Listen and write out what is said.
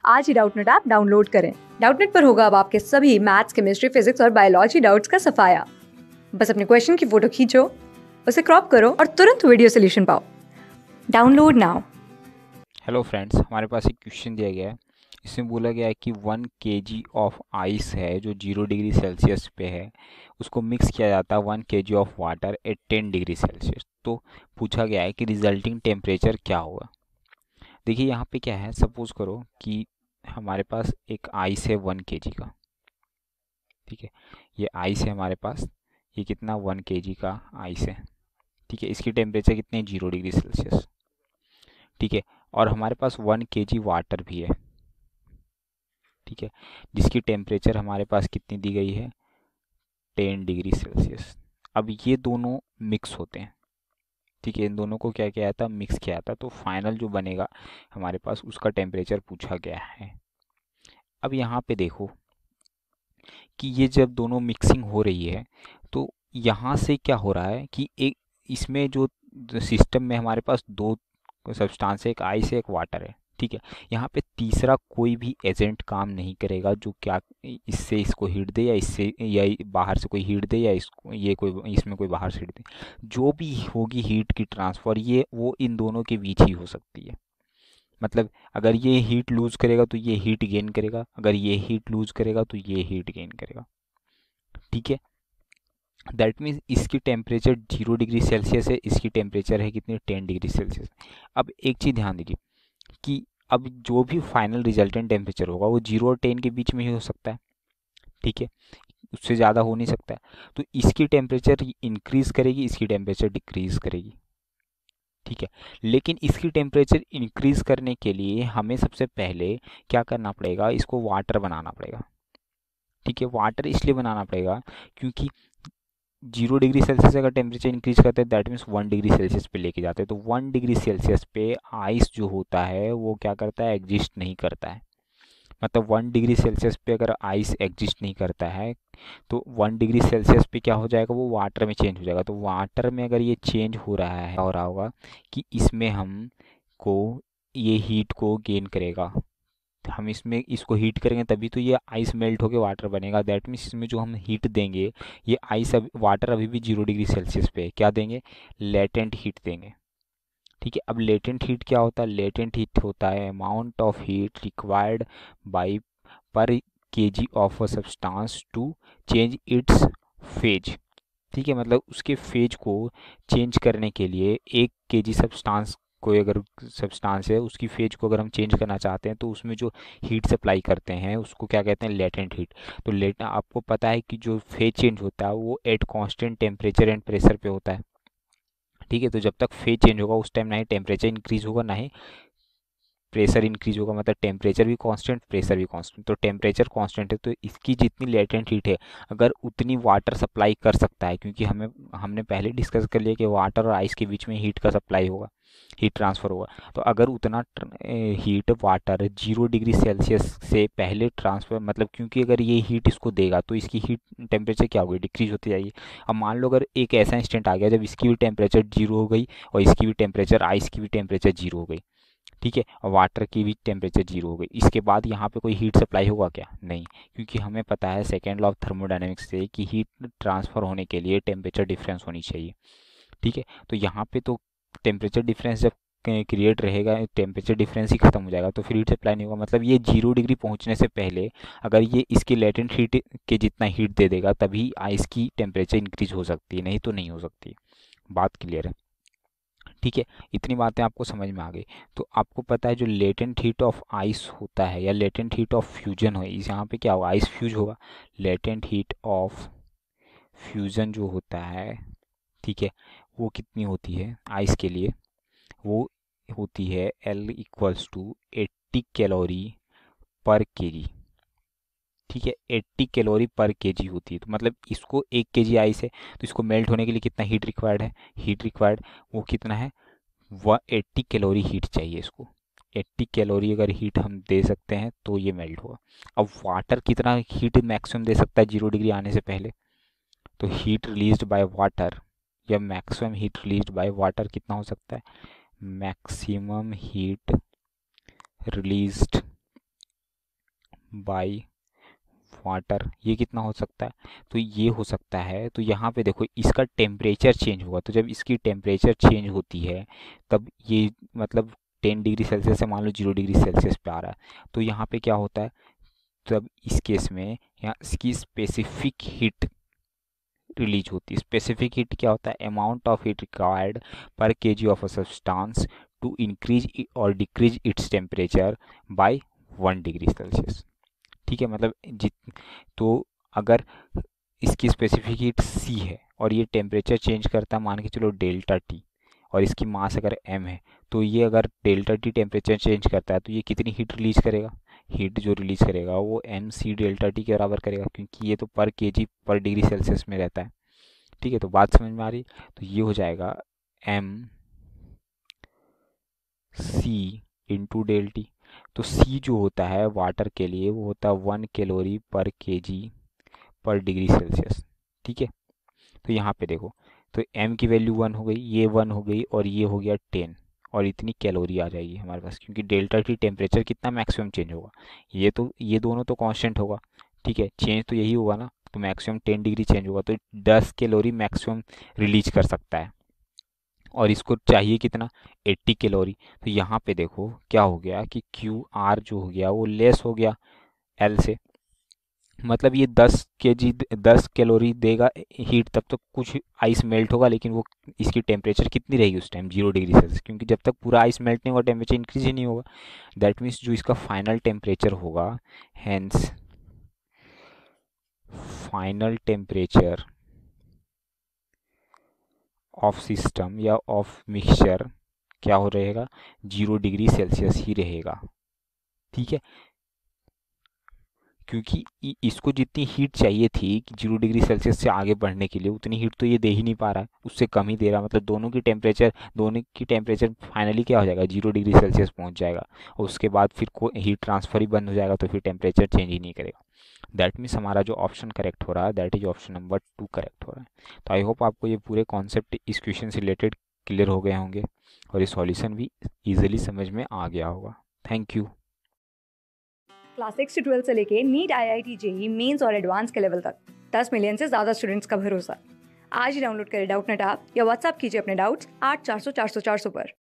आज ही Doubtnut app download करें। Doubtnut पर होगा अब आपके सभी मैथ्स, केमिस्ट्री, फिजिक्स और बायोलॉजी डाउट्स का सफाया। बस अपने क्वेश्चन की फोटो खींचो, उसे क्रॉप करो और तुरंत वीडियो सोल्यूशन पाओ। Download now. हेलो फ्रेंड्स, हमारे पास एक क्वेश्चन दिया गया है। इसमें बोला गया है कि 1 kg ऑफ आइस है जो 0 डिग्री सेल्सियस पे है, उसको मिक्स किया जाता है 1 kg of water at 10 degree Celsius. तो पूछा गया है कि रिजल्टिंग टेम्परेचर क्या होगा। देखिए यहाँ पे क्या है, सपोज करो कि हमारे पास एक आइस है 1 kg का। ठीक है, ये आइस है हमारे पास, ये कितना 1 kg का आइस है। ठीक है, इसकी टेम्परेचर कितनी है, 0 डिग्री सेल्सियस। ठीक है, और हमारे पास 1 kg वाटर भी है। ठीक है, जिसकी टेम्परेचर हमारे पास कितनी दी गई है, 10 डिग्री सेल्सियस। अब ये दोनों मिक्स होते हैं। ठीक है, इन दोनों को क्या किया था, मिक्स किया था, तो फाइनल जो बनेगा हमारे पास उसका टेम्परेचर पूछा गया है। अब यहाँ पे देखो कि ये जब दोनों मिक्सिंग हो रही है तो यहाँ से क्या हो रहा है कि एक इसमें जो सिस्टम में हमारे पास दो सब्सटेंस है, एक आइस है, एक वाटर है। ठीक है, यहाँ पे तीसरा कोई भी एजेंट काम नहीं करेगा जो क्या इससे इसको हीट दे या इससे या बाहर से कोई हीट दे या इसको ये कोई इसमें कोई बाहर से हीट दे। जो भी होगी हीट की ट्रांसफ़र, ये वो इन दोनों के बीच ही हो सकती है। मतलब अगर ये हीट लूज करेगा तो ये हीट गेन करेगा, अगर ये हीट लूज करेगा तो ये हीट गेन करेगा। ठीक है, दैट मीन्स इसकी टेम्परेचर 0 डिग्री सेल्सियस है, इसकी टेम्परेचर है कितनी, 10 डिग्री सेल्सियस। अब एक चीज़ ध्यान दीजिए कि अब जो भी फाइनल रिजल्टेंट टेम्परेचर होगा वो 0 और 10 के बीच में ही हो सकता है। ठीक है, उससे ज़्यादा हो नहीं सकता है। तो इसकी टेम्परेचर इंक्रीज करेगी, इसकी टेम्परेचर डिक्रीज करेगी। ठीक है, लेकिन इसकी टेम्परेचर इंक्रीज करने के लिए हमें सबसे पहले क्या करना पड़ेगा, इसको वाटर बनाना पड़ेगा। ठीक है, वाटर इसलिए बनाना पड़ेगा क्योंकि 0 डिग्री सेल्सियस अगर टेम्परेचर इंक्रीज करते हैं दैट मीन्स 1 डिग्री सेल्सियस पे लेके जाते हैं। तो 1 डिग्री सेल्सियस पे आइस जो होता है वो क्या करता है, एग्जिस्ट नहीं करता है। मतलब 1 डिग्री सेल्सियस पे अगर आइस एग्जिस्ट नहीं करता है तो 1 डिग्री सेल्सियस पे क्या हो जाएगा, वो वाटर में चेंज हो जाएगा। तो वाटर में अगर ये चेंज हो रहा है, हो रहा होगा कि इसमें हम को ये हीट को गेन करेगा। हम इसमें इसको हीट करेंगे तभी तो ये आइस मेल्ट होकर वाटर बनेगा। दैट मीन्स इसमें जो हम हीट देंगे, ये आइस अभी वाटर अभी भी 0 डिग्री सेल्सियस पे है, क्या देंगे, लेटेंट हीट देंगे। ठीक है, अब लेटेंट हीट क्या होता है, लेटेंट हीट होता है amount of heat required by per KG of a substance to change its phase. ठीक है, मतलब उसके फेज को चेंज करने के लिए 1 kg सब्सटेंस, कोई अगर सब्सटेंस है उसकी फेज को अगर हम चेंज करना चाहते हैं तो उसमें जो हीट सप्लाई करते हैं उसको क्या कहते हैं, लेटेंट हीट। तो लेट आपको पता है कि जो फेज चेंज होता है वो at constant temperature and pressure पे होता है। ठीक है, तो जब तक फेज चेंज होगा उस टाइम ना ही टेम्परेचर इंक्रीज होगा ना ही प्रेशर इंक्रीज होगा। मतलब टेम्परेचर भी कांस्टेंट, प्रेशर भी कांस्टेंट। तो टेम्परेचर कांस्टेंट है तो इसकी जितनी लेटेंट हीट है अगर उतनी वाटर सप्लाई कर सकता है, क्योंकि हमने पहले डिस्कस कर लिया कि वाटर और आइस के बीच में हीट का सप्लाई होगा, हीट ट्रांसफ़र होगा। तो अगर उतना हीट वाटर 0 डिग्री सेल्सियस से पहले ट्रांसफ़र, मतलब क्योंकि अगर ये हीट इसको देगा तो इसकी हीट टेम्परेचर क्या होगी, डिक्रीज होती जाएगी। अब मान लो अगर एक ऐसा इंस्टेंट आ गया जब इसकी भी टेम्परेचर 0 हो गई और इसकी भी टेम्परेचर, आइस की भी टेम्परेचर 0 हो गई। ठीक है, और वाटर की भी टेम्परेचर 0 हो गई, इसके बाद यहाँ पे कोई हीट सप्लाई होगा क्या, नहीं। क्योंकि हमें पता है सेकेंड लॉ ऑफ थर्मोडायनेमिक्स से कि हीट ट्रांसफ़र होने के लिए टेम्परेचर डिफरेंस होनी चाहिए। ठीक है, तो यहाँ पे तो टेम्परेचर डिफरेंस जब क्रिएट रहेगा, टेम्परेचर डिफरेंस ही खत्म हो जाएगा तो फिर हीट सप्लाई नहीं होगा। मतलब ये 0 डिग्री पहुँचने से पहले अगर ये इसकी लेटेंट हीट के जितना हीट दे देगा तभी आइस की टेम्परेचर इंक्रीज हो सकती है, नहीं तो नहीं हो सकती। बात क्लियर है। ठीक है, इतनी बातें आपको समझ में आ गई। तो आपको पता है जो लेटेंट हीट ऑफ आइस होता है या लेटेंट हीट ऑफ फ्यूजन हो, इस यहाँ पे क्या होगा, आइस फ्यूज होगा। लेटेंट हीट ऑफ फ्यूजन जो होता है, ठीक है, वो कितनी होती है आइस के लिए, वो होती है L इक्वल्स टू 80 कैलोरी पर केजी। ठीक है, 80 कैलोरी पर केजी होती है। तो मतलब इसको 1 kg आइस है तो इसको मेल्ट होने के लिए कितना हीट रिक्वायर्ड है, हीट रिक्वायर्ड वो कितना है, वह 80 कैलोरी हीट चाहिए इसको। 80 कैलोरी अगर हीट हम दे सकते हैं तो ये मेल्ट होगा। अब वाटर कितना हीट मैक्सिमम दे सकता है 0 डिग्री आने से पहले, तो हीट रिलीज्ड बाय वाटर या maximum heat released by water कितना हो सकता है, maximum heat released by water, ये कितना हो सकता है, तो ये हो सकता है। तो यहाँ पे देखो इसका टेम्परेचर चेंज होगा, तो जब इसकी टेम्परेचर चेंज होती है तब ये मतलब 10 डिग्री सेल्सियस से मान लो 0 डिग्री सेल्सियस पे आ रहा है, तो यहाँ पे क्या होता है, तब इस केस में यहाँ इसकी स्पेसिफिक हीट रिलीज होती है। स्पेसिफिक हीट क्या होता है, amount of heat required per KG of a substance to increase और decrease its temperature by 1 degree Celsius. ठीक है, मतलब जित तो अगर इसकी स्पेसिफिक हीट सी है और ये टेम्परेचर चेंज करता है मान के चलो डेल्टा टी, और इसकी मास अगर एम है, तो ये अगर डेल्टा टी टेम्परेचर चेंज करता है तो ये कितनी हीट रिलीज करेगा, हीट जो रिलीज करेगा वो एम सी डेल्टा टी के बराबर करेगा, क्योंकि ये तो पर केजी पर डिग्री सेल्सियस में रहता है। ठीक है, तो बात समझ में आ रही, तो ये हो जाएगा M C into delta. तो सी जो होता है वाटर के लिए वो होता है 1 कैलोरी पर केजी पर डिग्री सेल्सियस। ठीक है, तो यहाँ पे देखो, तो m की वैल्यू 1 हो गई, ये 1 हो गई और ये हो गया 10, और इतनी कैलोरी आ जाएगी हमारे पास, क्योंकि डेल्टा टी टेम्परेचर कितना मैक्सिमम चेंज होगा, ये दोनों तो कांस्टेंट होगा। ठीक है, चेंज तो यही होगा ना, तो मैक्सिमम 10 डिग्री चेंज होगा, तो 10 कैलोरी मैक्सिमम रिलीज कर सकता है, और इसको चाहिए कितना, 80 कैलोरी। तो यहाँ पे देखो क्या हो गया कि क्यू आर जो हो गया वो लेस हो गया एल से, मतलब ये 10 कैलोरी देगा हीट, तब तो कुछ आइस मेल्ट होगा, लेकिन वो इसकी टेम्परेचर कितनी रहेगी उस टाइम, 0 डिग्री सेल्सियस, क्योंकि जब तक पूरा आइस मेल्ट नहीं होगा टेम्परेचर इंक्रीज ही नहीं होगा। दैट मीन्स जो इसका फाइनल टेम्परेचर होगा, hence final temperature of system या ऑफ मिक्सचर क्या हो रहेगा, 0 डिग्री सेल्सियस ही रहेगा। ठीक है, क्योंकि इसको जितनी हीट चाहिए थी कि 0 डिग्री सेल्सियस से आगे बढ़ने के लिए, उतनी हीट तो ये दे ही नहीं पा रहा है, उससे कम ही दे रहा है, मतलब दोनों की टेम्परेचर फाइनली क्या हो जाएगा, 0 डिग्री सेल्सियस पहुंच जाएगा, और उसके बाद फिर हीट ट्रांसफर ही बंद हो जाएगा, तो फिर टेम्परेचर चेंज ही नहीं करेगा। दैट मीन्स हमारा जो ऑप्शन करेक्ट हो रहा है that is option number 2 correct हो रहा है। तो आई होप आपको ये पूरे कॉन्सेप्ट इस क्वेश्चन से रिलेटेड क्लियर हो गए होंगे, और ये सॉल्यूशन भी ईजिली समझ में आ गया होगा। Thank you. क्लास 6 से 12 से लेके नीट, IIT, JEE मेंस और एडवांस के लेवल तक 10 मिलियन से ज़्यादा स्टूडेंट्स का भरोसा। आज ही डाउनलोड करें डाउटनेट ऐप या व्हाट्सएप कीजिए अपने डाउट्स 8400 400 400 पर।